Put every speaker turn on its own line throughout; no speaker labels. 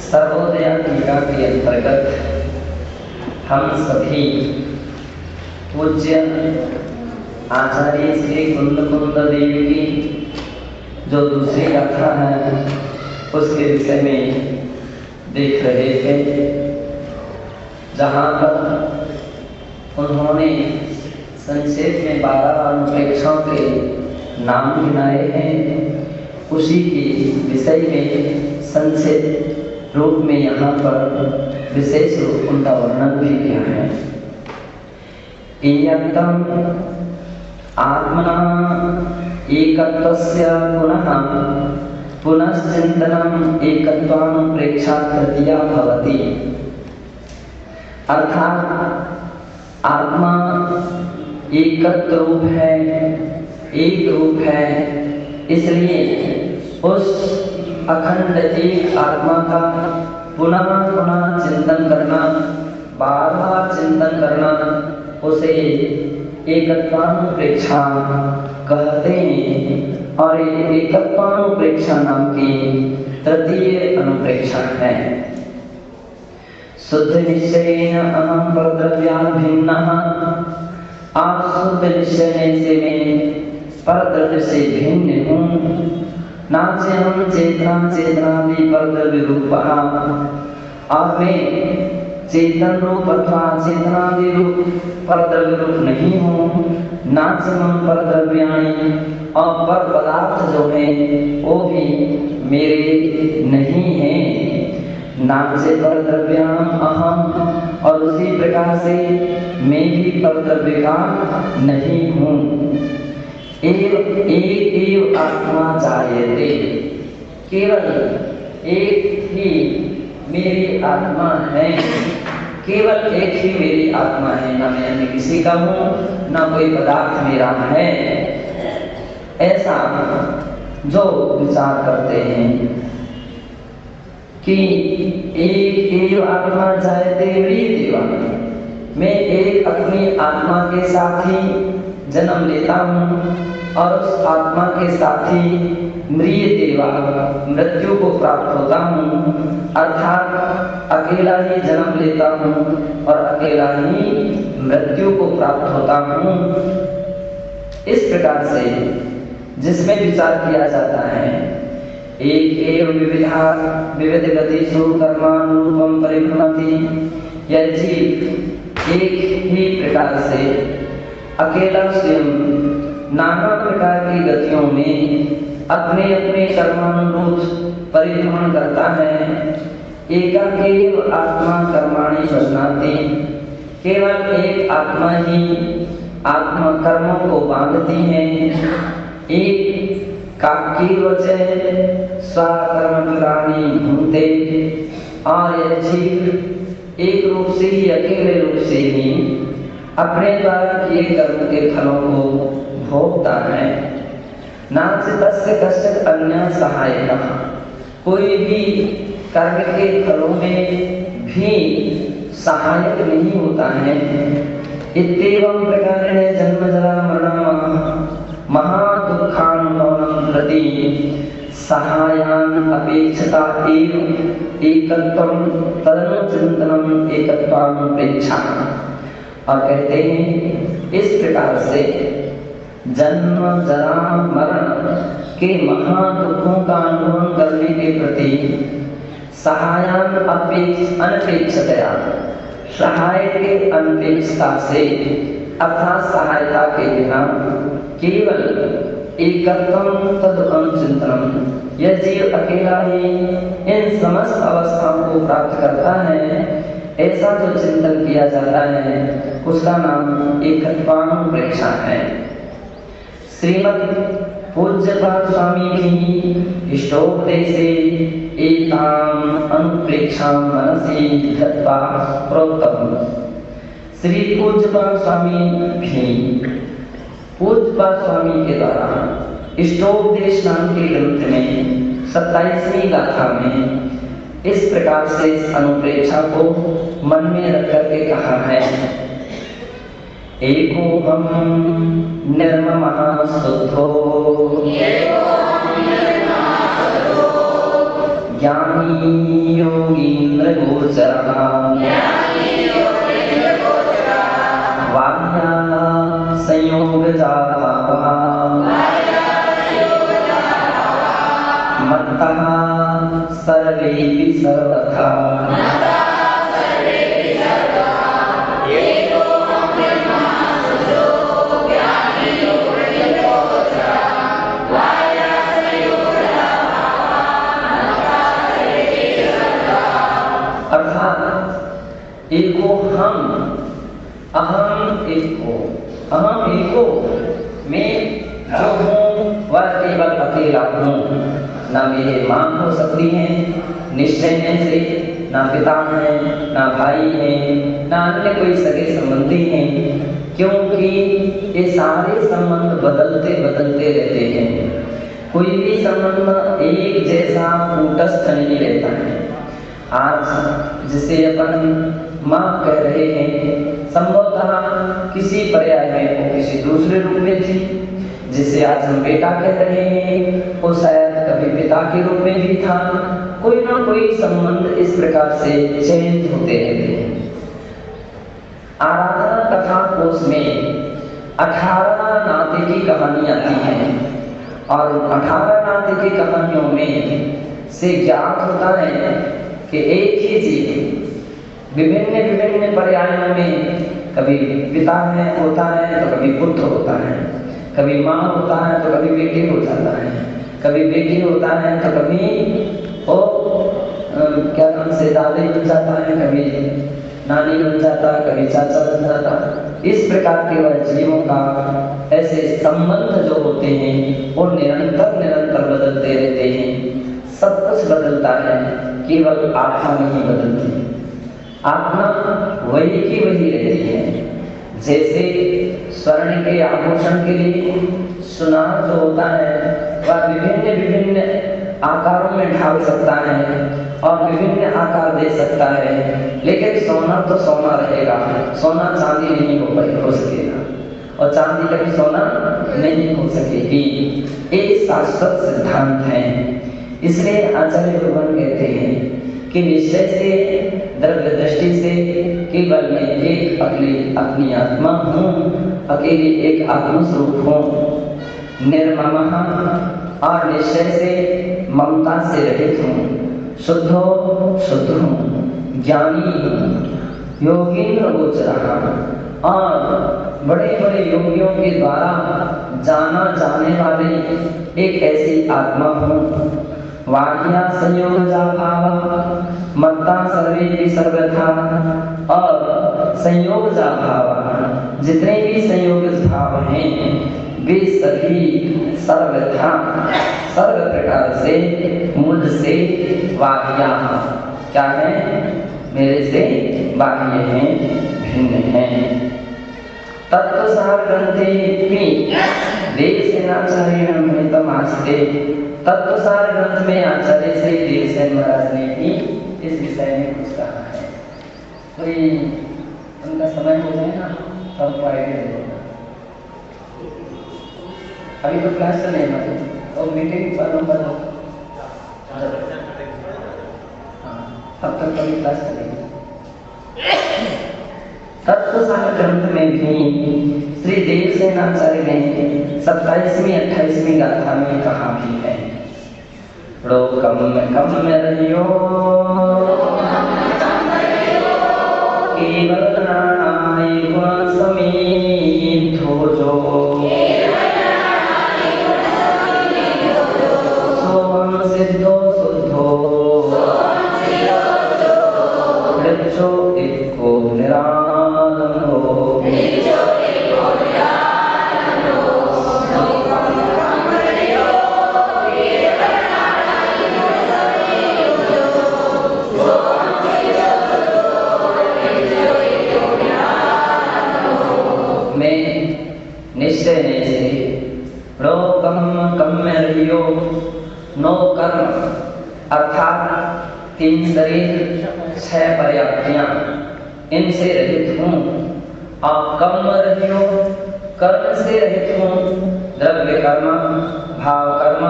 सर्वोदय टीका के अंतर्गत हम सभी पूज्य आचार्य श्री कुंद देव की जो दूसरी गाथा है उसके विषय में देख रहे थे, जहाँ पर उन्होंने संक्षेप में 12 अनुप्रेक्षाओं के नाम गिनाए हैं। उसी के विषय में संक्षेप रूप में यहाँ पर विशेष रूप उनका वर्णन भी किया है। इयत्तम आत्मना एकत्वस्य पुनश्चिन्तनम् एकत्वानुप्रेक्षा तृतीया भवति। अर्थात आत्मा एकत्व रूप है, एक रूप है, इसलिए उस अखंड एक आत्मा का पुनः पुनः चिंतन करना, बार बार चिंतन करना, उसे एकत्वानुप्रेक्षा कहते हैं। और एकत्वानुप्रेक्षा नाम की तृतीय अनुप्रेक्षा है। शुद्ध निश्चयेन अहम परद्रव्यात् भिन्नः। आप शुद्ध निश्चय से मैं परद्रव्य से भिन्न हूँ। नाचे हम चेतना भी परद्रव्य रूपः। और मैं चेतन रूप अथवा चेतनादि रूप परद्रव्य रूप नहीं हूँ। नाचमं परद्रव्याणि, और पर पदार्थ जो है वो भी मेरे नहीं हैं। नाचे परद्रव्याम अहम, और उसी प्रकार से मैं भी परद्रव्य का नहीं हूँ। एक आत्मा जायते, केवल एक ही मेरी आत्मा है, केवल एक ही मेरी आत्मा है, ना मैं अन्य किसी का हूँ, ना कोई पदार्थ मेरा है। ऐसा जो विचार करते हैं कि एक आत्मा जायते म्रियते, मैं एक अपनी आत्मा के साथ ही जन्म लेता हूँ और उस आत्मा के साथ ही म्रियते, मृत्यु को प्राप्त होता हूँ। अर्थात अकेला ही जन्म लेता हूँ और अकेला ही मृत्यु को प्राप्त होता हूँ। इस प्रकार से जिसमें विचार किया जाता है, एक एव विविध गतिषु कर्मानुरूपं परिभ्रमति। यह जीव एक ही प्रकार से अकेला स्वयं नाना प्रकार की गतियों में अपने अपने कर्मानुरूप परिभ्रमण करता है। एकाकेव आत्मा कर्माणि बध्नाति, केवल एक आत्मा ही आत्मा कर्मों को बांधती है। एक काकीवचः स्वकर्मफलानि भुङ्क्ते, और यह जीव एक रूप से ही, अकेले रूप से ही अपने द्वारा किए कर्म के फलों को भोगता है। नास्ति तस्य कश्चित् अन्यः सहायकः, कोई भी कर्म के फलों में भी सहायक नहीं होता है। इत्येवं प्रकारेण जन्म जरा मरणं महादुःखानुभवनं प्रति सहायान् अपेक्षता एव एकत्वं तदनुचिन्तनम् एकत्वानुप्रेक्षा। और कहते हैं इस प्रकार से जन्म जरा मरण के महादुखों का अनुभव करने के प्रति सहायान अनपेक्षतया, सहाय के अनपेक्षता से अर्थात सहायता के बिना केवल एकत्वं तद अनुचिंतनम, यह जीव अकेला ही इन समस्त अवस्थाओं को प्राप्त करता है, ऐसा जो चिंतन किया जाता है उसका नाम एकत्वानुप्रेक्षा है। श्रीमद् पूज्यपाद स्वामी की इष्टोपदेशे एताम् अनुप्रेक्षां मनसि धत्वा प्रोक्तम्। श्री पूज्यपाद स्वामी भी पूज्यपाद स्वामी के द्वारा इष्टोपदेश नाम के ग्रंथ में 27वीं गाथा में इस प्रकार से इस अनुप्रेक्षा को मन में रख करके कहा है। एकोऽहं निर्ममः शुद्धो ज्ञानी योगी गोचरः वार्या संयोगजाभावः मत्तः सर्वेऽपि सर्वथा अर्थात एको हम, अहम एको, अहम एको, मैं जो हूँ वह केवल अकेला हूँ। ना मेरे माँ हो सकती हैं निश्चय से, ना पिता हैं, ना भाई हैं, ना अन्य कोई सगे संबंधी हैं, क्योंकि ये सारे संबंध बदलते बदलते रहते हैं। कोई भी संबंध एक जैसा कूटस्थ नहीं रहता है। आज जिसे अपन माँ कह रहे हैं, संभवतः किसी पर्याय में वो किसी दूसरे रूप में थी। जिसे आज हम बेटा कह रहे हैं, वो शायद कभी पिता के रूप में भी था। कोई ना कोई संबंध इस प्रकार से चेंज होते रहते हैं। आराधना कथा कोश में 18 नाते की कहानी आती है और 18 नाते की कहानियों में से ज्ञात होता है कि एक ही जीव विभिन्न विभिन्न पर्यायों में कभी पिता है होता है तो कभी पुत्र होता है, कभी माँ होता है तो कभी बेटी हो जाता है, कभी बेटी होता है तो कभी वो क्या नाम से दादी बन जाता है, कभी नानी बन जाता है, कभी चाचा बन जाता है। इस प्रकार के वह जीवों का ऐसे संबंध जो होते हैं वो निरंतर निरंतर बदलते रहते हैं। सब कुछ बदलता है, केवल आत्मा नहीं बदलती। आत्मा वही की वही रहती है। जैसे स्वर्ण के आभूषण के लिए सुनार जो होता है वह विभिन्न विभिन्न आकारों में ढाल सकता है और विभिन्न आकार दे सकता है, लेकिन सोना तो सोना रहेगा। सोना चांदी नहीं हो सकेगा और चांदी कभी सोना नहीं हो सकेगी। एक शाश्वत सिद्धांत है। इसलिए आचार्य भगवान कहते हैं कि निश्चय से, द्रव्य दृष्टि से केवल मैं एक अपनी आत्मा हूँ, अकेली एक आत्मस्वरूप हूँ। निर्ममः और निश्चय से ममता से रहित हूँ, शुद्ध हूँ, ज्ञानी हूँ, योगीन्द्र गोचरः और बड़े बड़े योगियों के द्वारा जाना जाने वाले एक ऐसी आत्मा हूँ। वाक्या संयोगजा भाव मत्ता सर्वे सर्वथा और संयोगजा भाव, जितने भी संयोग भाव हैं वे सभी सर्वथा सर्व प्रकार से मुझसे वाक्या क्या है, मेरे से बाह्य हैं, भिन्न हैं। तत्वसार ग्रंथे देवसेनाचार्येण महितमास्ते। तत्वसार ग्रंथ में आचार्य श्री देवसेन महाराज ने भी इस विषय में कुछ कहा है। कोई उनका समय हो जाए ना तब आइडिया देगा। अभी तो क्लास चले हमारी और मीटिंग पर नंबर हो, तब तक कभी क्लास चलेगी। तत्वसार ग्रंथ में भी श्री देवसेनाचार्य ने 27वीं 28वीं गाथा में कहा भी है, लोकम कम रहियो केवल नाराय गुण समेत हो जो सोम सिद्धो शुद्धो मृत्यो एको निरालम हो। निश्चय से रोकम कम्य रहियो, नो कर्म अर्थात 3 शरीर 6 पर्याप्तियां, इनसे रहित हूँ। और कम रहियो, कर्म से रहित हूँ, द्रव्य कर्म, भाव कर्म,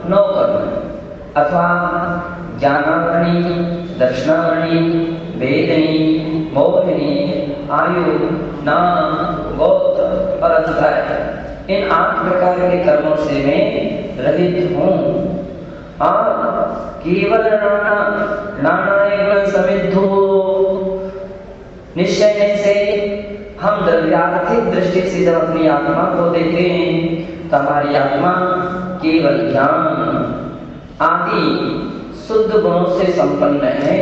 नो कर्म अथवा ज्ञानाग्नि दक्षिणामणि, वेदिनी, मोहिनी, आयु, नाम, गोत्र और अध्याय, इन 8 प्रकार के कर्मों से मैं रहित हूँ। और केवल नानाय गुण समिद्धो, निश्चय से हम द्रव्यार्थिक दृष्टि से जब अपनी आत्मा को देखते हैं तो हमारी आत्मा केवल ज्ञान आदि शुद्ध गुणों से संपन्न है।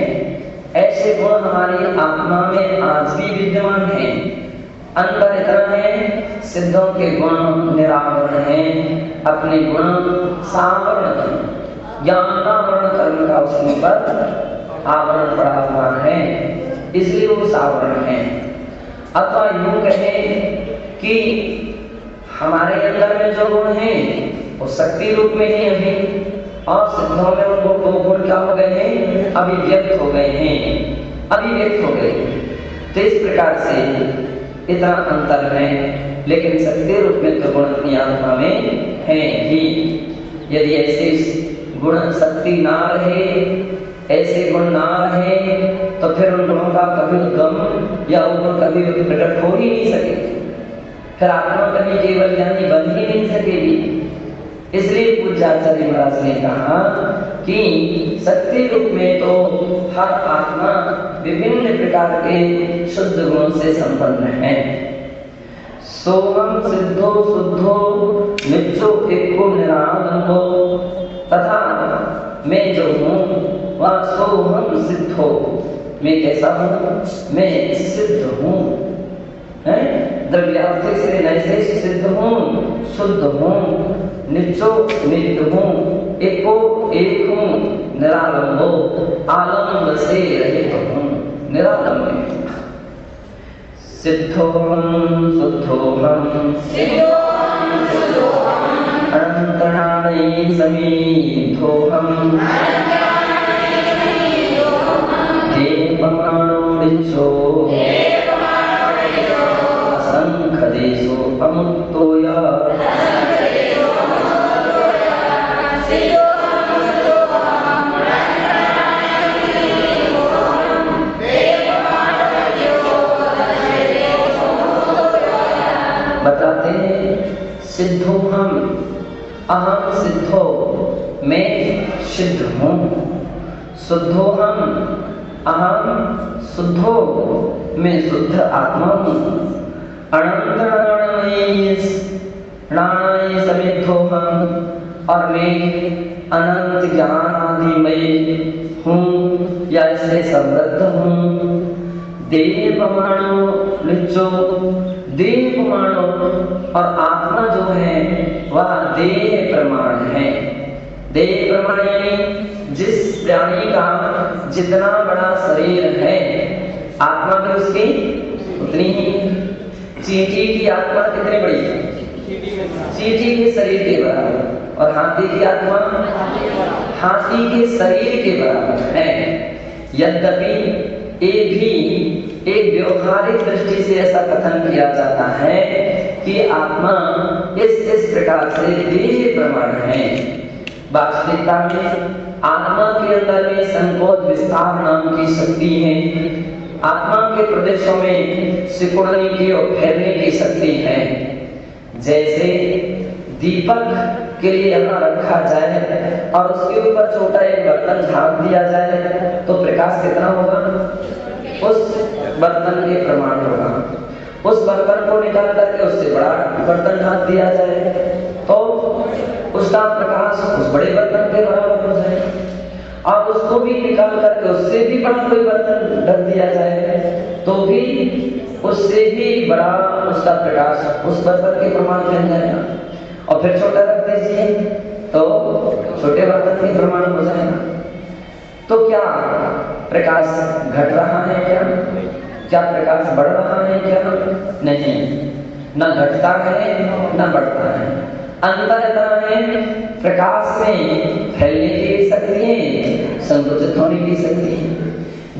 ऐसे गुण हमारी आत्मा में आज भी विद्यमान है। अंतर इतना है, सिद्धों के गुण निरावरण हैं, अपने गुण सावरण, ज्ञानावरण कर्म का उसके ऊपर आवरण पड़ा हुआ है, इसलिए वो सावरण है। अथवा यूं कहें कि हमारे अंदर में जो गुण हैं वो शक्ति रूप में ही अभी, और सिद्धों में वो गुण क्या हो गए हैं, अभिव्यक्त हो गए हैं, अभिव्यक्त हो गए। तो इस प्रकार से इतना अंतर है, लेकिन शक्ति रूप में तो गुण अपनी आत्मा में है ही। यदि ऐसे गुण शक्ति ना रहे, ऐसे गुण ना रहे, तो फिर उन गुणों का कभी उद्गम या उन कभी प्रकट हो ही नहीं सके, फिर आत्मा कभी केवल ज्ञानी बन ही नहीं सकेगी। इसलिए पूज्य आचार्य महाराज ने कहा कि शक्ति रूप में तो हर आत्मा विभिन्न प्रकार के शुद्ध गुणों से संपन्न है। सोहम सिद्धो शुद्धो नित्यो एको निरालंबो, तथा मैं जो हूँ वह सोहम सिद्धो, मैं कैसा हूँ, मैं सिद्ध हूँ, द्रव्यार्थिक से नैसे सिद्ध हूँ, शुद्ध हूँ, नित्यो नित्य हूँ, एको एक हूँ, निरालंबो, आलंब से रहित हूँ, निरालंब। सिद्धोहम शुद्धोहम अनंतराणि समीधोहम देवमानो नित्यो असंख्य देशो अमुक्तोया। बताते हैं सिद्धो हम, अहम सिद्धो, मैं सिद्ध हूँ, शुद्धो हम, अहम शुद्धो, मैं शुद्ध आत्मा हूँ, अनंतराणमयी समिद्धो हम, और मैं अनंत ज्ञान आदिमय हूँ या इससे समृद्ध हूँ। देवमानो नित्यो, देह प्रमाणों, और आत्मा जो है वह देह प्रमाण है। देह प्रमाण यानी जिस प्राणी का जितना बड़ा शरीर है, आत्मा भी उसकी उतनी ही। चींटी की आत्मा कितनी बड़ी है, चींटी के शरीर के बराबर, और हाथी की आत्मा हाथी के शरीर के बराबर है। यद्यपि एक व्यवहारिक दृष्टि से ऐसा कथन किया जाता है कि आत्मा इस प्रकार से देह प्रमाण है। वास्तविकता में आत्मा के अंदर में संकोच विस्तार नाम की शक्ति है, आत्मा के प्रदेशों में सिकुड़ने की और फैलने की शक्ति है। जैसे दीपक के लिए यहाँ रखा जाए और उसके ऊपर छोटा एक बर्तन झाँक दिया जाए तो प्रकाश कितना होगा, उस बर्तन के प्रमाण होगा। उस बर्तन को निकाल करके उससे बड़ा बर्तन ढक दिया जाए तो उसका प्रकाश उस बड़े बर्तन के बराबर हो जाए, और उसको भी निकाल करके उससे भी बड़ा कोई बर्तन ढक दिया जाए तो भी उससे भी बड़ा उसका प्रकाश उस बर्तन के प्रमाण बन जाएगा। और फिर छोटा रख दीजिए तो छोटे बर्तन के प्रमाण हो जाएगा। तो क्या प्रकाश घट रहा है क्या प्रकाश बढ़ रहा है क्या? नहीं, न घटता है न बढ़ता है। अंतर इतना है, प्रकाश में फैलने की शक्ति है, संकुचित होने की शक्ति है।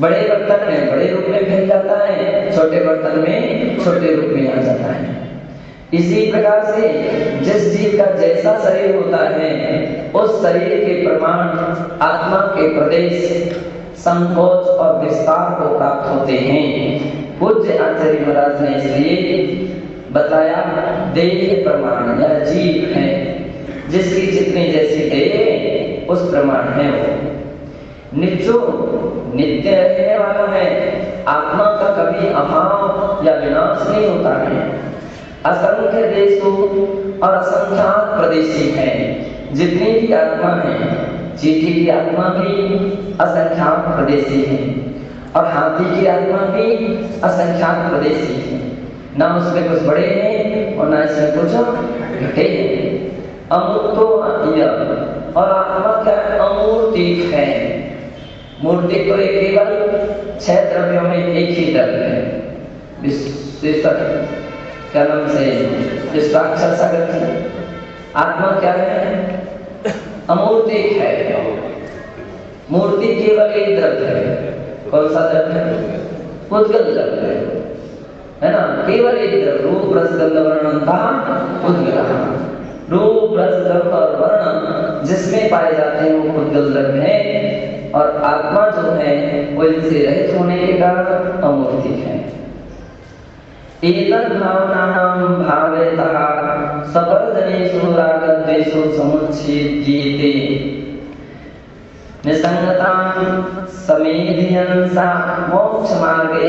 बड़े बर्तन में बड़े रूप में फैल जाता है, छोटे बर्तन में छोटे रूप में आ जाता है। इसी प्रकार से जिस जीव का जैसा शरीर होता है उस शरीर के प्रमाण आत्मा के प्रदेश संकोच और विस्तार को प्राप्त होते हैं। पूज्य आचार्य महाराज ने इसलिए बताया देह प्रमाण, यह जीव है, जिसकी जितनी जैसी देह उस प्रमाण है वो। नित्यो नित्य रहने वाला है, आत्मा का कभी अभाव या विनाश नहीं होता है। असंख्य देशों और असंख्यात प्रदेशी है, जितनी भी आत्मा है, चींटी की आत्मा भी असंख्यात प्रदेशी है और हाथी की आत्मा भी असंख्यात प्रदेशी है। ना उसमें कुछ बड़े हैं और ना इसमें कुछ घटे हैं। अमूर्तो और आत्मा क्या है? अमूर्तिक है। मूर्ति तो केवल 6 द्रव्यों में एक ही द्रव्य है, क्या नाम से विश्वाक्षर सागर। आत्मा क्या है? अमूर्तिक है। मूर्ति केवल एक द्रव्य है। कौन सा द्रव्य है? उद्गल द्रव्य है ना, केवल एक द्रव्य। रूप रस गंध वर्णनता उद्गल। रूप रस गंध और वर्ण जिसमें पाए जाते हैं वो उद्गल द्रव्य है, और आत्मा जो है वो इनसे रहित होने के कारण अमूर्तिक है। एतद् भावनानां भावेतः सपर्जनेषु रागद्वेषौ समुच्छेद्येते निसंगतां समेधियन् सा मोक्षमार्गे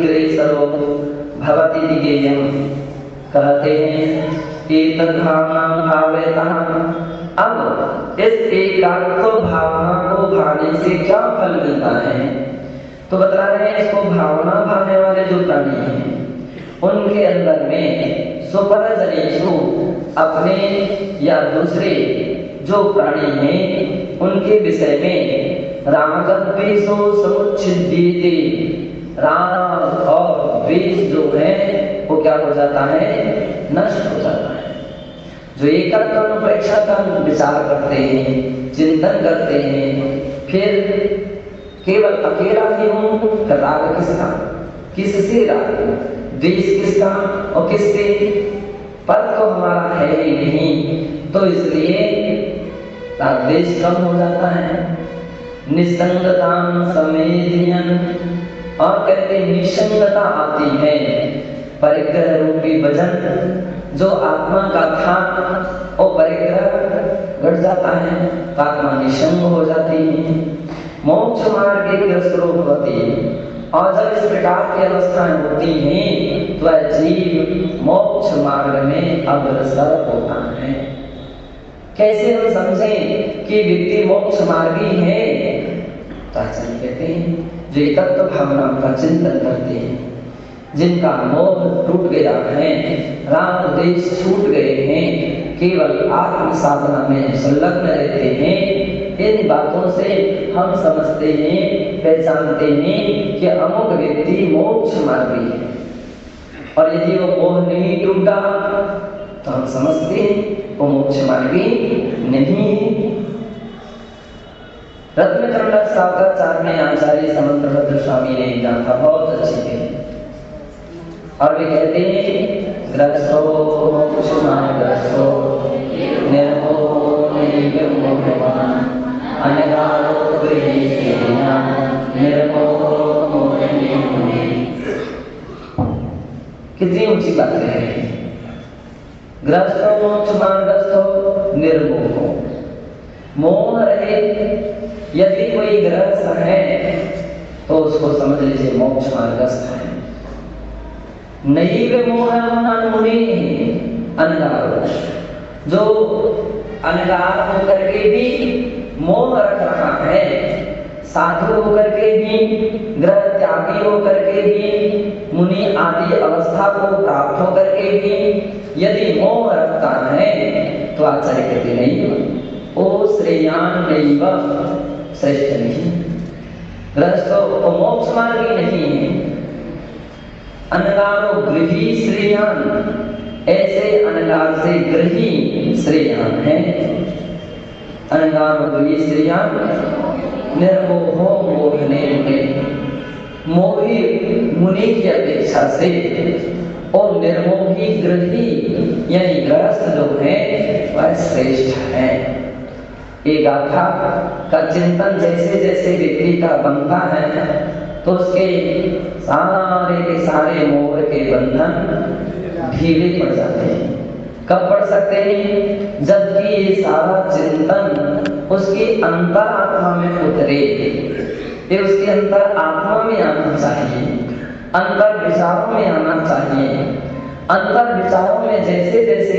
ग्रेसरो भवति दिगेयम्। कहते हैं एतद् भावनां भावेतः, अब इस एकात्म भावना को भाने से क्या फल मिलता है? तो बता रहे हैं इसको भावना भाने वाले जो प्राणी हैं उनके अंदर में सुपरजनेषु, अपने या दूसरे जो प्राणी हैं उनके विषय में रागद्वेषो समुच्छेद्येते, राग और द्वेष जो है वो क्या हो जाता है? नष्ट हो जाता है। जो एकात्म परीक्षा का विचार करते हैं, चिंतन करते हैं, फिर केवल अकेला ही हूं, राग किसका? किससे राग? द्वेष किसका और किससे? पद तो हमारा है ही नहीं, तो इसलिए द्वेष कम हो जाता है। निसंगतां समेधियन्, और कहते निसंगता आती है। परिग्रह रूपी वजन जो आत्मा का था वो परिग्रह घट जाता है, आत्मा निसंग हो जाती है। मोक्ष मार्ग ग्रसरो भवति, और जब इस प्रकार की अवस्थाएं होती हैं तो वह जीव मोक्ष मार्ग में अग्रसर होता है। कैसे हम समझें कि व्यक्ति मोक्ष मार्गी है? तो आचार्य कहते हैं जो तत्व भावना का चिंतन करते हैं, जिनका मोह टूट गया है, राग द्वेष छूट गए हैं, केवल आत्म साधना में संलग्न रहते हैं, इन बातों से हम समझते हैं, पहचानते हैं कि अमुक व्यक्ति मोक्ष मार्गी है। और यदि वो मोह नहीं टूटा तो हम समझते हैं वो मोक्ष मार्गी नहीं है। रत्नकंड सागराचार्य ने आचार्य समंतभद्र स्वामी ने गाथा बहुत अच्छी कही, और वे कहते हैं ग्रस्तो मोक्षमार्गस्थो निर्मोहो निर्मोहवान् अनगारो गृहीतेन निर्मोहो मोहिनी। कितनी ऊंची बात कह रहे हैं। ग्रस्तो मोक्षमार्गस्थो निर्मोहो, मोह रहित यदि कोई गृहस्थ है तो उसको समझ लीजिए मोक्ष मार्गस्थ है। नहीं वे मोह मुनि अनगार, जो अनगार होकर के भी मोह रख रहा है, साधु होकर के भी, ग्रह त्यागी होकर के भी, मुनि आदि अवस्था को प्राप्त होकर के भी यदि मोह रखता है तो आचार्य कहते नहीं ओ श्रेयान नैव, श्रेष्ठ नहीं। ग्रस्त तो मोक्ष मार्गी नहीं है। अनगारो गृही श्रेयान, ऐसे अनगार से गृही श्रेयान है। अनगारो गृही श्रेयान निर्मोहो मोहने, मोही मुनि की अपेक्षा से और निर्मोही गृही यानी गृहस्थ जो है वह श्रेष्ठ है। एक गाथा का चिंतन जैसे जैसे व्यक्ति का बनता है तो उसके सारे के सारे मोह के बंधन ढीले पड़ जाते हैं। कब पड़ सकते हैं? जबकि ये सारा चिंतन उसकी अंतर आत्मा में उतरे। ये उसके अंतर आत्मा में आना चाहिए, अंतर विचारों में आना चाहिए। अंतर विचारों में जैसे जैसे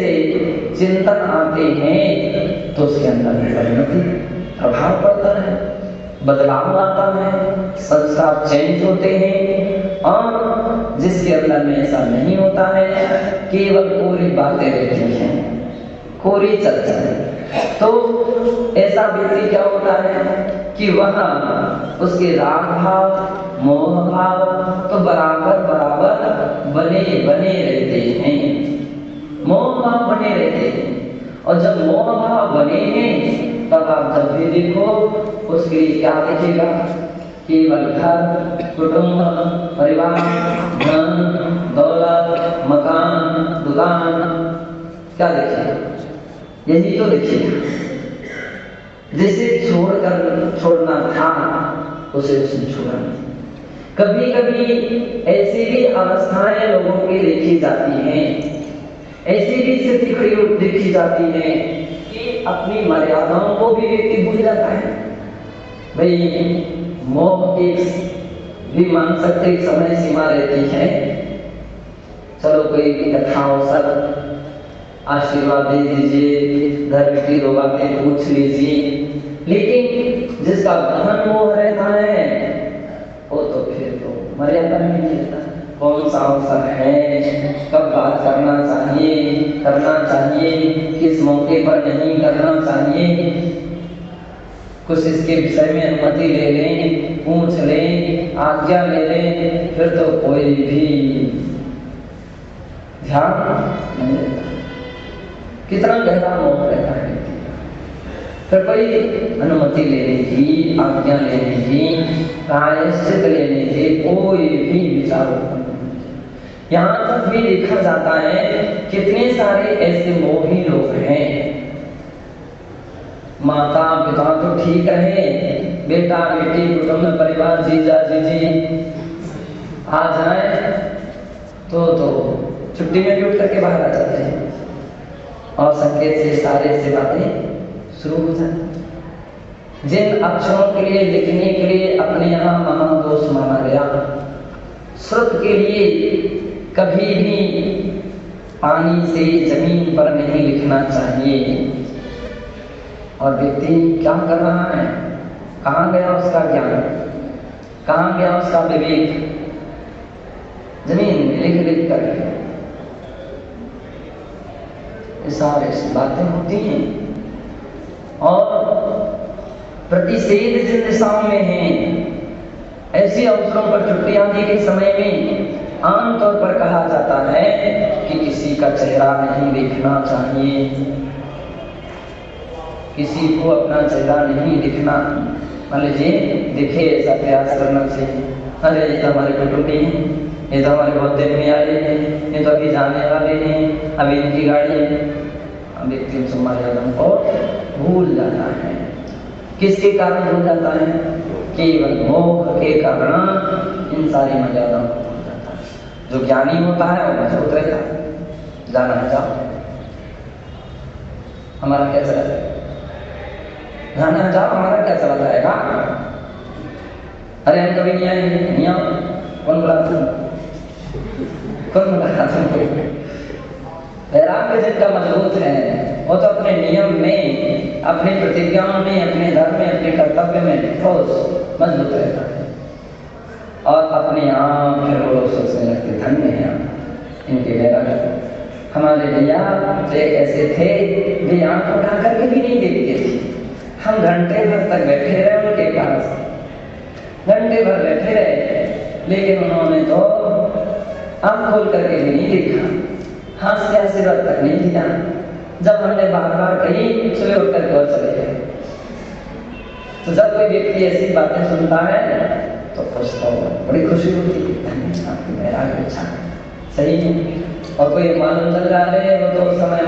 चिंतन आते हैं तो उसके अंदर परिणति प्रभाव पड़ता है, बदलाव आता है, संस्कार चेंज होते हैं। और जिसके अंदर में ऐसा नहीं होता है, केवल कोरी बातें रहती हैं, कोरी चर्चा है, तो ऐसा व्यक्ति क्या होता है कि वह उसके राग भाव मोह भाव तो बराबर बराबर बने बने रहते हैं, मोह भाव बने रहते हैं। और जब मोह भाव बने हैं तब आप जब भी देखो उसके लिए क्या दिखेगा? केवल घर, कुटुंब, परिवार, धन, दौलत, मकान, दुकान, क्या देखेगा? यही तो देखेगा। जिसे छोड़ना था उसे उसने छोड़ा नहीं। कभी कभी ऐसी भी अवस्थाएं लोगों की देखी जाती हैं, ऐसी भी स्थिति खड़ी देखी जाती है कि अपनी मर्यादाओं को भी व्यक्ति भूल जाता है। भाई मोह एक भी मान सकते एक समय सीमा रहती है। चलो कोई भी कथा हो सब आशीर्वाद दे दीजिए, घर की दो बातें पूछ लीजिए, लेकिन जिसका गहन मोह रहता है वो तो फिर तो मर्यादा नहीं देता। कौन सा अवसर है, कब बात करना चाहिए, किस मौके पर नहीं करना चाहिए, कुछ इसके विषय में अनुमति ले लें, पूछ लें, आज्ञा ले लें, फिर तो कोई भी ध्यान नहीं देता। कितना गहरा मोह रहता है। फिर कोई अनुमति लेने की, आज्ञा लेने की, प्रायश्चित लेने की कोई भी विचार नहीं। यहाँ तक भी देखा जाता है कितने सारे ऐसे मोही लोग हैं। माता पिता तो ठीक रहे, बेटा बेटी कुटुंब परिवार जीजा जीजी आ जाए तो छुट्टी में भी उठ करके बाहर आ जाते हैं और संकेत से इशारे से बातें शुरू हो जाती। जिन अक्षरों के लिए लिखने के लिए अपने यहाँ महादोष माना गया, श्रुत के लिए कभी भी पानी से जमीन पर नहीं लिखना चाहिए। और व्यक्ति क्या कर रहा है? कहाँ गया उसका ज्ञान, कहाँ गया उसका विवेक? जमीन लिख लिख कर सारे बातें होती हैं। और प्रतिषेध जिन दिशाओं में है, ऐसे अवसरों पर छुट्टी आदि के समय में आमतौर पर कहा जाता है कि किसी का चेहरा नहीं देखना चाहिए, किसी को अपना चेहरा नहीं दिखना। मान लीजिए दिखे ऐसा प्रयास करना चाहिए। अरे ये तो हमारे कुटुंबी हैं, ये तो हमारे बहुत दिन में आए हैं, ये तो अभी जाने वाले हैं, अभी इनकी गाड़ी है। अब व्यक्ति उन मर्यादाओं को भूल जाता है। किसके कारण भूल जाता है? केवल मोह के कारण इन सारी मर्यादाओं को भूल जाता है। जो ज्ञानी होता है वो मजबूत रहता है। जाना है जाओ, हमारा क्या चला जाएगा? जाना है जाओ, हमारा क्या चला जाएगा? अरे हम कभी नहीं आएंगे, नहीं आओ। कौन बुला तुमको? वैराग्य जिनका मजबूत है वो तो अपने नियम में, अपनी प्रतिज्ञाओं में, अपने धर्म में, अपने कर्तव्य में ठोस मजबूत रहता है। और अपने आप फिर वो लोग सोचने लगते धन्य हैं इनके वैराग्य। हमारे भैया एक ऐसे थे भी आंख उठा करके भी नहीं देखते थे। हम घंटे भर तक बैठे रहे उनके पास, घंटे भर बैठे रहे, लेकिन उन्होंने तो आंख खोल करके भी नहीं देखा, हाथ से आशीर्वाद तक नहीं दिया। जब हमने बार बार कही सुबह उठ करके और चले गए। तो जब कोई व्यक्ति ऐसी बातें सुनता है तो खुश तो बड़ी खुशी होती है, आपकी वैराग्य अच्छा सही है। और कोई मालूम चल रहा है वो तो उस समय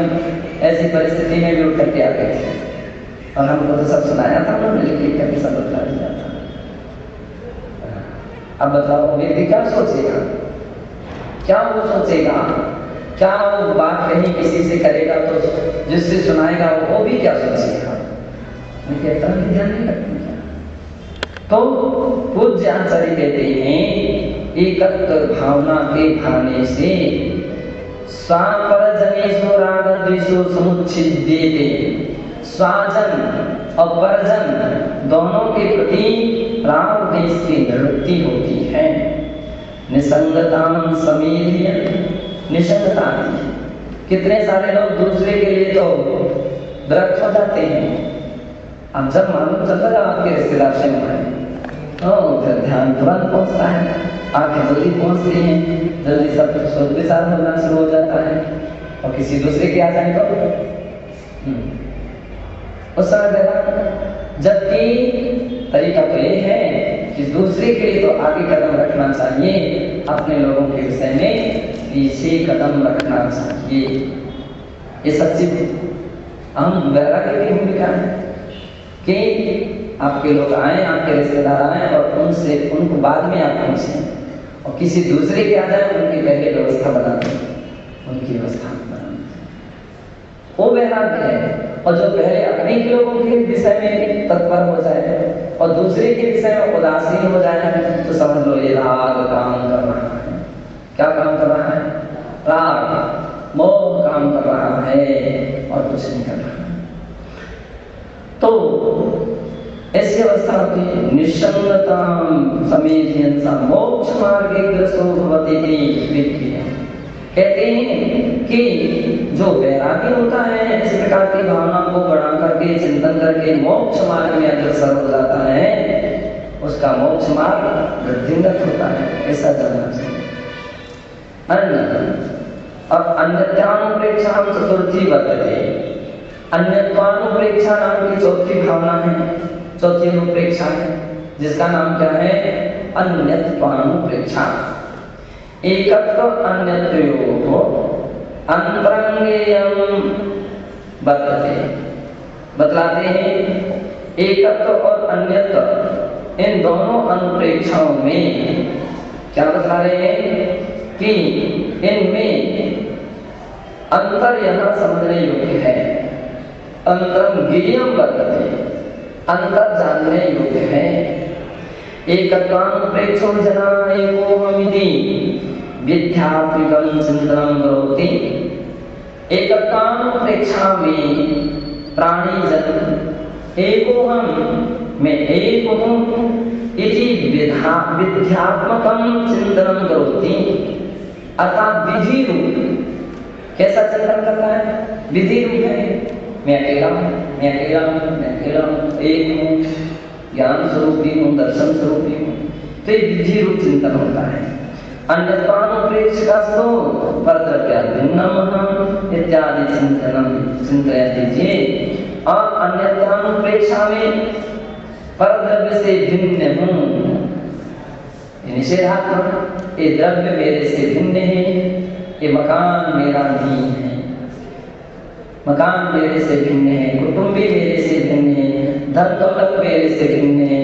ऐसी परिस्थिति में भी उठ करके आ गए थे। और हमको तो सब सुनाया था उन्होंने, लिख करके सब बता दिया था। अब बताओ व्यक्ति क्या सोचेगा, क्या वो सोचेगा, क्या वो बात कहीं किसी से करेगा तो जिससे सुनाएगा वो भी क्या सोचेगा? मैं कहता हूँ ध्यान नहीं रखती क्या? तो पूज्य आचार्य कहते हैं एकत्र भावना के भाने से स्वापरजनेषु राग द्वेषो समुच्छिद्येते, स्वाजन और परजन दोनों के प्रति राग द्वेष की निवृत्ति होती है। निसंगतां समेध्य, निसंगता कितने सारे लोग दूसरे के लिए तो विरक्त हो जाते हैं। अब जब मालूम चलता है आपके रिश्तेदार से मिले तो फिर ध्यान तुरंत पहुंचता है, आंखें जल्दी पहुंचती हैं, जल्दी सब सोच विचार होना शुरू हो जाता है। और किसी दूसरे के आ जाए तो उस समय जबकि तरीका तो ये है कि दूसरे के लिए तो आगे कदम रखना चाहिए, अपने लोगों के विषय में पीछे कदम रखना चाहिए। ये सच्ची हम वैराग्य की भूमिका है कि आपके लोग आए, आपके रिश्तेदार आए और उनसे उनको बाद में आप पहुंचे और किसी दूसरे के आ जाए उनकी पहले व्यवस्था बना दें, उनकी व्यवस्था बना दें, वो वैराग्य है। और जो पहले अपने के लोगों के विषय में तत्पर हो जाए और दूसरे के विषय में उदासीन हो जाए तो समझ लो ये राग काम कर रहा है। क्या काम कर रहा है? राग मोह काम कर रहा है और कुछ नहीं कर रहा। तो ऐसी अवस्था होती है निसंगतां समेध्यंसा मोक्ष मार्गे ग्रसो भवति इति। कहते हैं कि जो वैरागी होता है इस प्रकार की भावना को बढ़ा करके चिंतन करके मोक्ष मार्ग में अग्रसर हो जाता है, उसका मोक्ष मार्ग वृद्धिंगत होता है, ऐसा जानना चाहिए। अब अन्यथानुप्रेक्षां चतुर्थी वर्तते। अन्यत्वानुप्रेक्षा नाम की चौथी भावना है, चौथी अनुप्रेक्षा है, जिसका नाम क्या है? अन्यत्वानुप्रेक्षा। एकत्व अन्यत्वयोः अंतरंगेयं वर्तते। बतलाते हैं एकत्व और अन्यत्व इन दोनों अनुप्रेक्षाओं में क्या बता रहे हैं कि इनमें अंतर यहाँ समझने योग्य है। अंतरंगेयं वर्तते, अंतर जानने योग्य है। एकत्वानुप्रेक्षो जना एकोहमिति विद्यात्मिकं चिंतनं करोति। एकत्वानुप्रेक्षा में प्राणी जन एकोहम में एक हूँ इति विद्यात्मकं चिंतनं करोति। अर्थात विधि रूप कैसा चिंतन करता है? विधि रूप है, मैं अकेला हूँ, मैं अकेला हूँ, मैं अकेला हूँ, एक हूँ, ज्ञान स्वरूप भी हूँ, दर्शन स्वरूप भी हूँ। तो ये विधि रूप चिंतन होता है। अन्यत्वानुप्रेक्षकास्तु परद्रव्याभिन्नम् इत्यादि चिंतनम चिंतयति चेत्। और अन्यत्वानुप्रेक्षा में परद्रव्य से भिन्न हूँ, निषेधात्मक, ये द्रव्य मेरे से भिन्न है, ये मकान मेरा नहीं है, मकान मेरे से भिन्न है, कुटुंबी मेरे से भिन्न है, धन दौलत मेरे से भिन्न है,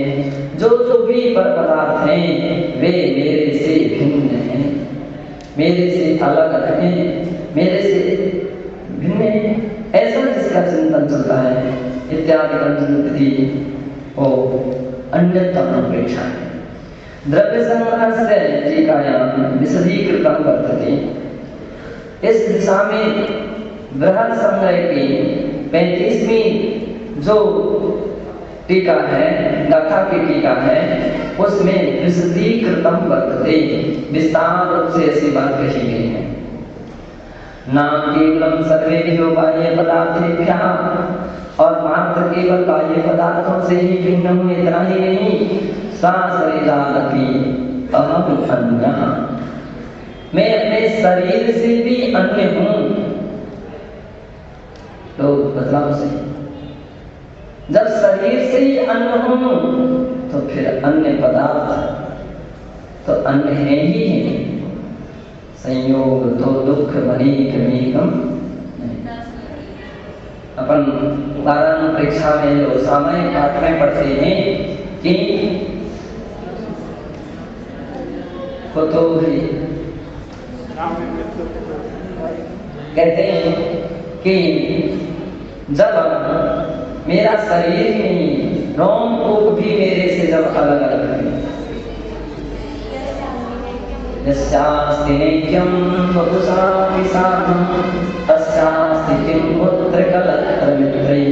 जो भी पर पदार्थ हैं वे मेरे से भिन्न हैं, मेरे से अलग हैं, मेरे से भिन्न है, ऐसा जिसका चिंतन चलता है इत्यादि ओ अन्यत्वानुप्रेक्षा है। द्रव्य संग्रहस्य टीकायां विशदीकृतं वर्तते। इस दिशा में बृहद संग्रह की 35वीं जो टीका है, गाथा की टीका है, उसमें विशदीकृतं वर्तते, विस्तार रूप से ऐसी बात कही गई है। न केवलं सर्वेभ्यो बाह्य पदार्थेभ्यः, और मात्र केवल बाह्य पदार्थों से ही भिन्न हूँ इतना ही नहीं, शरीरादपि अहम अन्यः, मैं अपने शरीर से भी अन्य हूँ। तो बदलाव से जब शरीर से ही अन्य हूँ तो फिर अन्य पदार्थ तो अन्य है ही है। संयोग तो दुख बनीकमेकम अपन उदाहरण परीक्षा में जो सामान्य पाठ में पढ़ते हैं कि तो ही कहते हैं कि जब मेरा शरीर ही नहीं, रोम को भी मेरे से जब अलग अलग है, यस्यास्ति नैक्यं वपुषा विषादं तस्यास्ति किं पुत्र कलत्र मित्रै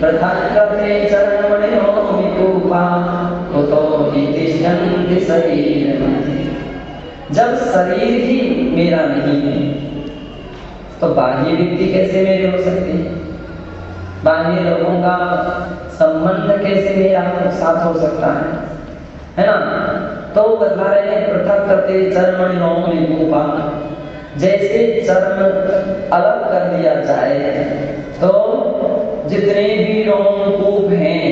पृथक् कथे चरणमणयो विकूपा कुतो हि तिष्ठन्ति शरीरं। जब शरीर ही मेरा नहीं है तो बाह्य व्यक्ति कैसे मेरे हो सकते हैं, बाह्य लोगों का संबंध कैसे मेरा साथ हो सकता है ना। तो बता रहे हैं पृथक करते चर्मणि रोम विकूपा, जैसे चर्म अलग कर दिया जाए तो जितने भी रोमकूप हैं,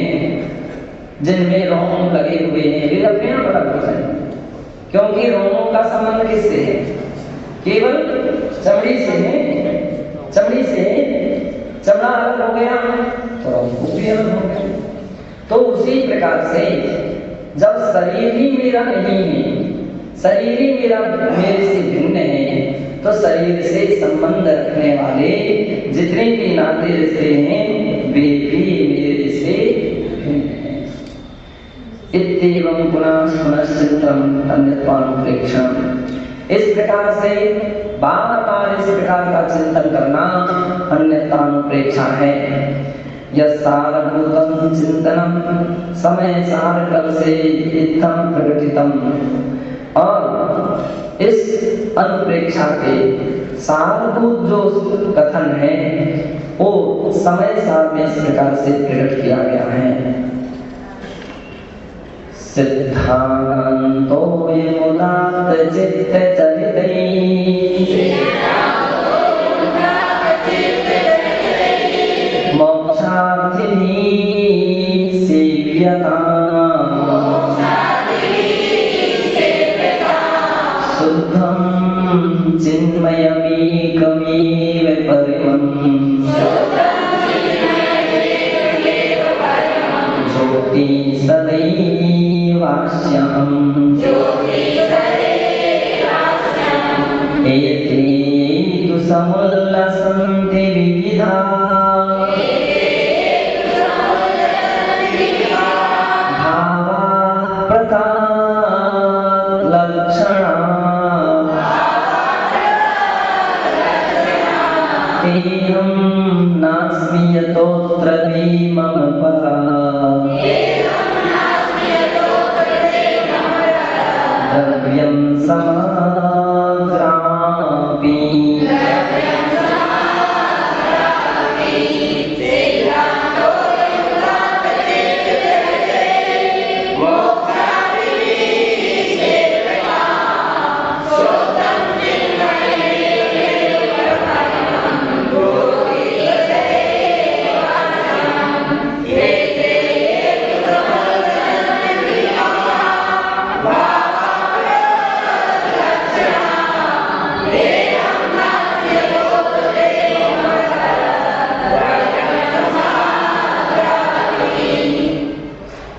जिनमें रोम लगे हुए हैं, वे अपने आप अलग हो जाएंगे। क्योंकि रोमों का संबंध किससे है? केवल चमड़ी से है। चमड़ी से चमड़ा अलग हो गया तो रोमकूप भी अलग हो गए। तो उसी प्रकार से जब शरीर ही मेरा नहीं है, शरीर ही मेरे से भिन्न है, तो शरीर से संबंध रखने वाले जितने भी नाते रिश्ते हैं वे भी मेरे से भिन्न हैं। इत्येवं पुनः पुनः चिंतन अन्यत्वानुप्रेक्षण, इस प्रकार से बार बार इस प्रकार का चिंतन करना अन्यतानुप्रेक्षा है। यसारभूतं चिंतनम समय सारकल से इत्थं प्रकटितम, और इस अनुप्रेक्षा के सारभूत जो कथन है वो समय सार में इस प्रकार से प्रकट किया गया है। सिद्धांतो यमुनात चित्त चरितै मोक्षार्थिनी सेव्यता शुद्धं चिन्मयमेकमेव परमं ज्योति सदैवास्यहम् एते तु समुल्लसन्ति विविधा भावा प्रथा लक्षणा तेहं नास्मि यतोऽत्र मम परा द्रव्यं समाग्रामपि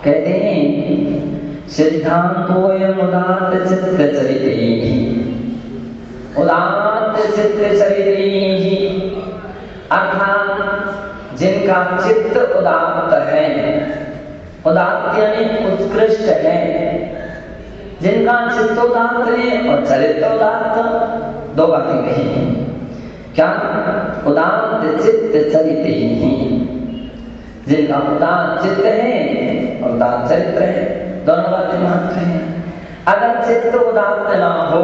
कहते हैं सिद्धांतोऽयम् उदात्त चित्त चरितैः, उदात्त चित्त चरितैः अर्थात जिनका चित्त उदात्त है, उदात्त यानी उत्कृष्ट है, जिनका चित्त उदात्त है और चरित्र उदात्त, दो बातें कही हैं। क्या? उदात्त चित्त चरितैः, जिनका उदात्त चित्त है और उदात्त चरित्र है, दोनों बातें महत्व हैं। अगर चित्त उदात्त ना हो,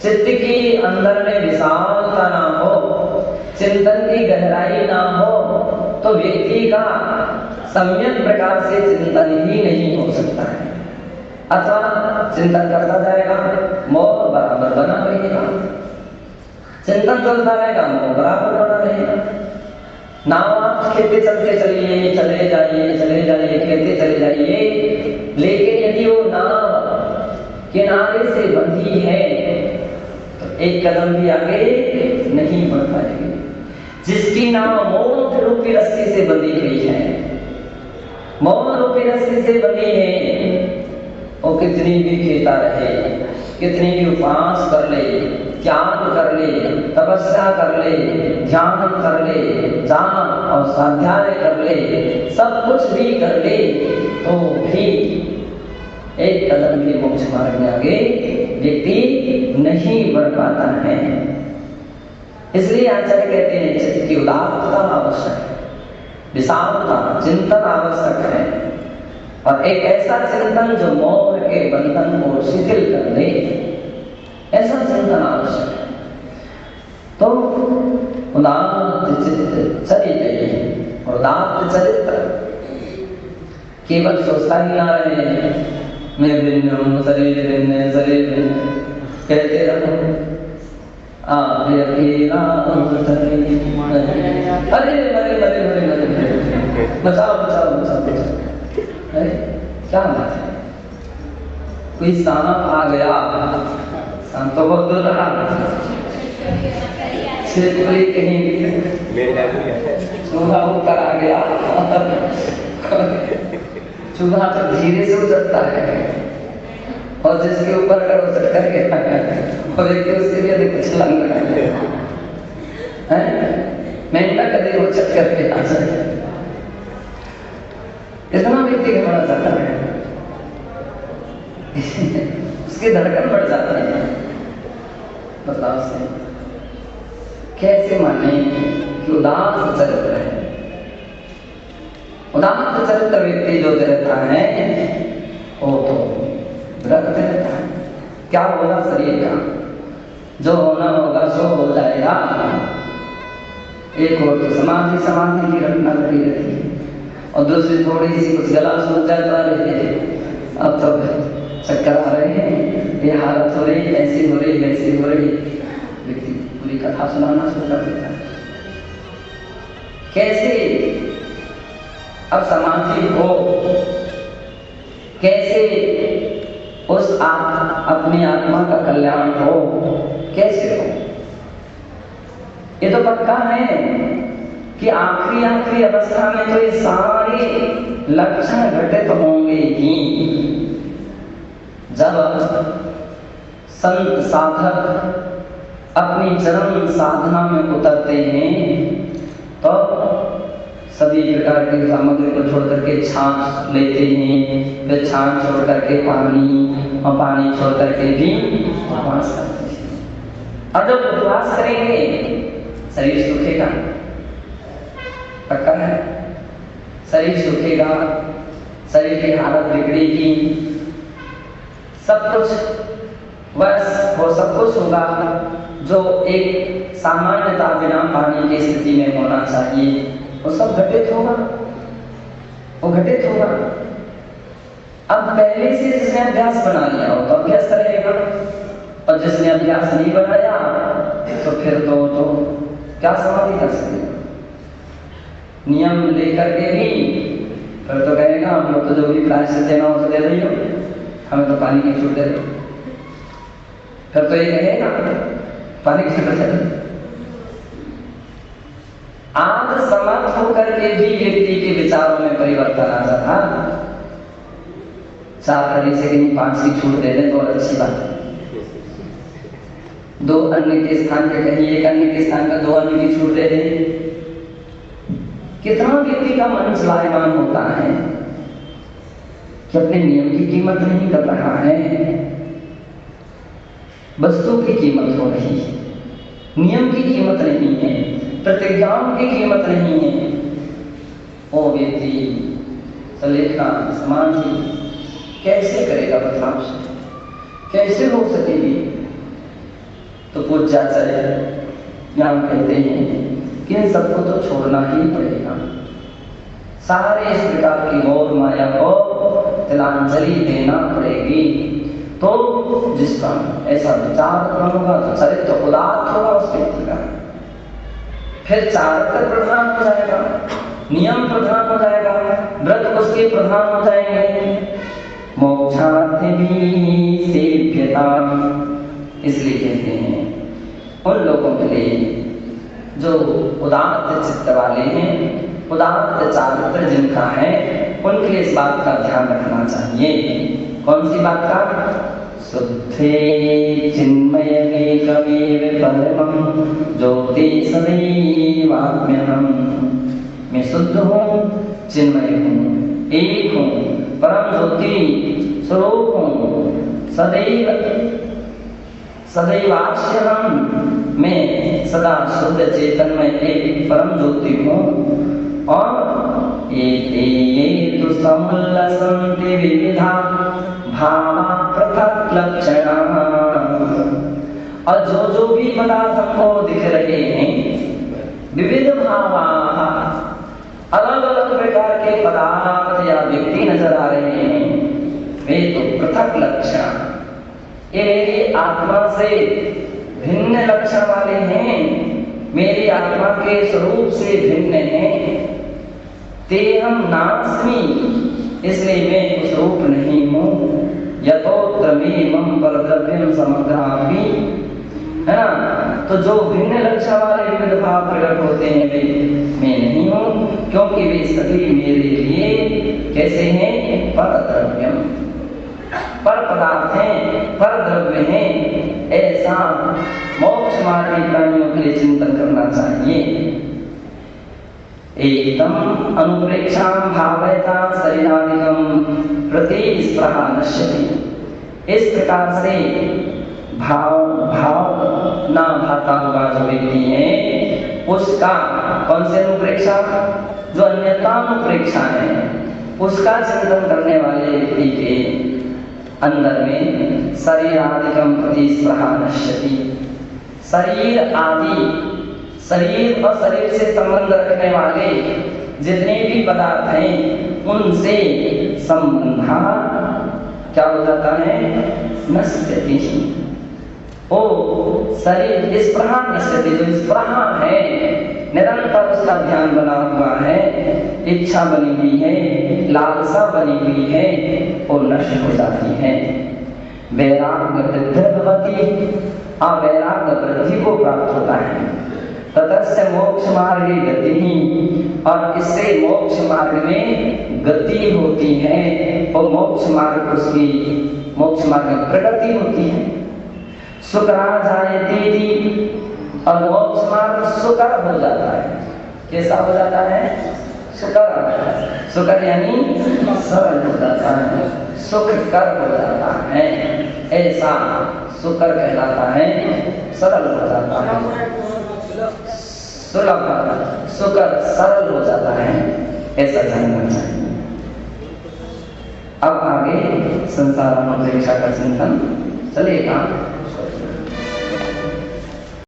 चित्त की अंदर में विशालता ना हो, चिंतन की गहराई ना हो, तो व्यक्ति का सम्यक प्रकार से चिंतन ही नहीं हो सकता है। अथवा चिंतन करता जाएगा, मोह बराबर बना रहेगा, चिंतन चलता रहेगा, मोह बराबर बना रहेगा। नाव आप खेते चलते चलिए, चले जाइए खेते चले जाइए, लेकिन यदि वो नाव किनारे से बंधी है तो एक कदम भी आगे नहीं बढ़ पाएगी। जिसकी नाव मौन रूपी रस्सी से बंधी हुई है, मौन रूपी रस्सी से बंधी है, वो कितनी भी खेता रहे, कितनी भी उपवास कर ले, ज्ञान कर ले, तपस्या कर ले, ध्यान कर ले, जाप और स्वाध्याय कर ले, सब कुछ भी कर ले, तो भी एक कदम भी मोक्ष मार्ग में आगे व्यक्ति नहीं बढ़ पाता है। इसलिए आचार्य कहते हैं चित्त की उदारता आवश्यक है, विशालता चिंतन आवश्यक है, और एक ऐसा चिंतन जो मोह के बंधन को शिथिल कर दे, ऐसा चिंतन आवश्यक है। तो उदात्त चित्त चरित्र, और उदात्त चरित्र केवल सोचता ही ना रहे मैं भिन्न हूँ, शरीर भिन्न, शरीर भिन्न कहते रहो, अरे मरे मरे मरे मरे, बचाओ बचाओ बचाओ बचाओ, अरे क्या बात है, कोई सांप आ गया, सांप तो बहुत दूर रहा, छिपकली कहीं चूहा ऊपर आ गया, चूहा तो धीरे से उतरता है, और जिसके ऊपर अगर उतर करके और एक उसके भी अधिक छलांग लगाते हैं, मेंढक कभी वो चक्कर के आ सकते, इतना व्यक्ति घबरा जाता है, उसकी धड़कन बढ़ जाता है। बताओ से कैसे माने कि उदात्त चरित्र है, उदात्त चरित्र व्यक्ति जो रहता है वो तो रक्त रहता है, क्या होगा शरीर का, जो होना होगा सो हो जाएगा। एक और तो समाधि समाधि की घटना घटी रहती है, और दूसरी थोड़ी सी कुछ गला सूख जाता है, अब तो चक्कर आ रहे हैं, ये हालत हो रही, ऐसी हो रही, वैसी हो रही, व्यक्ति पूरी कथा सुनाना शुरू कर देता है। कैसे अब समाधि हो, कैसे उस अपनी आत्मा का कल्याण हो, कैसे हो, ये तो पक्का है कि आखिरी अवस्था में तो ये सारे लक्षण घटित होंगे ही। जब संत साधक अपनी चरम साधना में उतरते हैं तो सभी प्रकार की सामग्री को छोड़ करके छाछ लेते हैं, फिर छाछ छोड़ करके पानी, और पानी छोड़ करके भी उपवास करते हैं। और जब उपवास करेंगे शरीर सूखेगा, पक्का है, शरीर सूखेगा, शरीर की हालत बिगड़ेगी, सब कुछ बस वो सब कुछ होगा जो एक सामान्यता बिना पानी की स्थिति में होना चाहिए, वो सब घटित होगा, वो घटित होगा। अब पहले से जिसने अभ्यास बना लिया हो तो अभ्यास करेगा, और जिसने अभ्यास नहीं बनाया तो फिर तो क्या समाधि कर सकेगा। नियम लेकर के भी फिर तो कहेगा हम लोग तो जो भी प्रायश्चित देना हो तो दे रही हो, हमें तो पानी की छूट दे रही, फिर तो ये कहेगा पानी की छूट दे रही। आज समर्थ होकर के भी व्यक्ति के विचारों में परिवर्तन आ जाता, 4 कड़ी से कहीं 5 की छूट दे दें तो और अच्छी बात है, 2 अन्न के स्थान पे कहीं 1 अन्न के स्थान पर 2 अन्न की छूट दे दें। कितना व्यक्ति का मन चलायमान होता है कि अपने नियम की कीमत नहीं कर रहा है, वस्तु की कीमत हो रही है, नियम की कीमत नहीं है, प्रतिज्ञाओं की कीमत नहीं है। वो व्यक्ति सलेखा समाधि कैसे करेगा बदलाव से, कैसे हो सकेगी। तो पूज्याचार्य यहाँ कहते हैं कि इन सबको तो छोड़ना ही पड़ेगा, सारे इस प्रकार की मोह माया को तिलांजलि देना पड़ेगी। तो जिसका ऐसा विचार होगा तो चरित्र उदात्त होगा उस व्यक्ति का, फिर चारित्र प्रधान हो जाएगा, नियम प्रधान हो जाएगा, व्रत उसके प्रधान हो जाएंगे, मोक्षार्थ भी सेव्यता। इसलिए कहते हैं उन लोगों के लिए जो उदात्त चित्त वाले हैं, उदात्त चारित्र जिनका है, उनके लिए इस बात का ध्यान रखना चाहिए। कौन सी बात का? शुद्धे चिन्मयमेकमेव परमं ज्योति सदैवात्म्यहम्। मैं शुद्ध हूँ, चिन्मय हूँ, एक हूँ, परम ज्योति स्वरूप हूँ, सदैव सदैवास्यहम्। मैं सदा शुद्ध चेतन में एक परम ज्योति हूँ। और ये तो समुल्लसन्ति विविधा भावा पृथक लक्षणा। और जो भी पदार्थ हमको दिख रहे हैं, विविध भावा, अलग अलग प्रकार के पदार्थ या व्यक्ति नजर आ रहे हैं, वे तो पृथक लक्षण, ये मेरी आत्मा से भिन्न लक्षण वाले हैं, मेरी आत्मा के स्वरूप से भिन्न हैं। तेहम नास्मि, इसलिए मैं उस रूप नहीं हूँ। यतोत्र मे मम परद्रव्यम समग्रापि, है ना। तो जो भिन्न लक्षण वाले विविध भाव प्रकट होते हैं वे मैं नहीं हूँ, क्योंकि वे सभी मेरे लिए कैसे हैं? परद्रव्यम, पर पदार्थ हैं, पर द्रव्य हैं। ऐसा मोक्ष मार्गी प्राणियों के लिए चिंतन करना चाहिए। एकदम अनुप्रेक्षां भावयता शरीरादिकं प्रतिस्पृहा नश्यति। इस प्रकार से भाव ना भाता हुआ जो व्यक्ति है, उसका कौन से अनुप्रेक्षा? जो अन्यथा अनुप्रेक्षा है, उसका चिंतन करने वाले व्यक्ति के अंदर में शरीरादिकं प्रतिस्पृहा नश्यति। शरीर आदि, शरीर और शरीर से संबंध रखने वाले जितने भी पदार्थ हैं, उनसे संबंध क्या हो जाता है? नश्यति। ओ शरीर स्पृहा नश्यति, जो स्पृहा है, निरंतर उसका ध्यान बना हुआ है, इच्छा बनी हुई है, लालसा बनी हुई है, वो नष्ट हो जाती है। वैराग्य वृद्धि, अवैराग्य वृद्धि को प्राप्त होता है। ततस्य मोक्ष मार्ग गति ही, और इससे मोक्ष मार्ग में गति होती है, और मोक्ष मार्ग उसकी मोक्ष मार्ग में प्रगति होती है। सुकरा जायते, और मोक्ष मार्ग सुकर हो जाता है। कैसा हो जाता है? सुकर, सुकर यानी सरल हो जाता है, सुख कर हो जाता है। ऐसा सुकर कहलाता है, सरल हो जाता है, सुलभ, सुकर सरल हो जाता है, ऐसा जानना चाहिए। अब आगे संसार अनुप्रेक्षा का चिंतन चलेगा।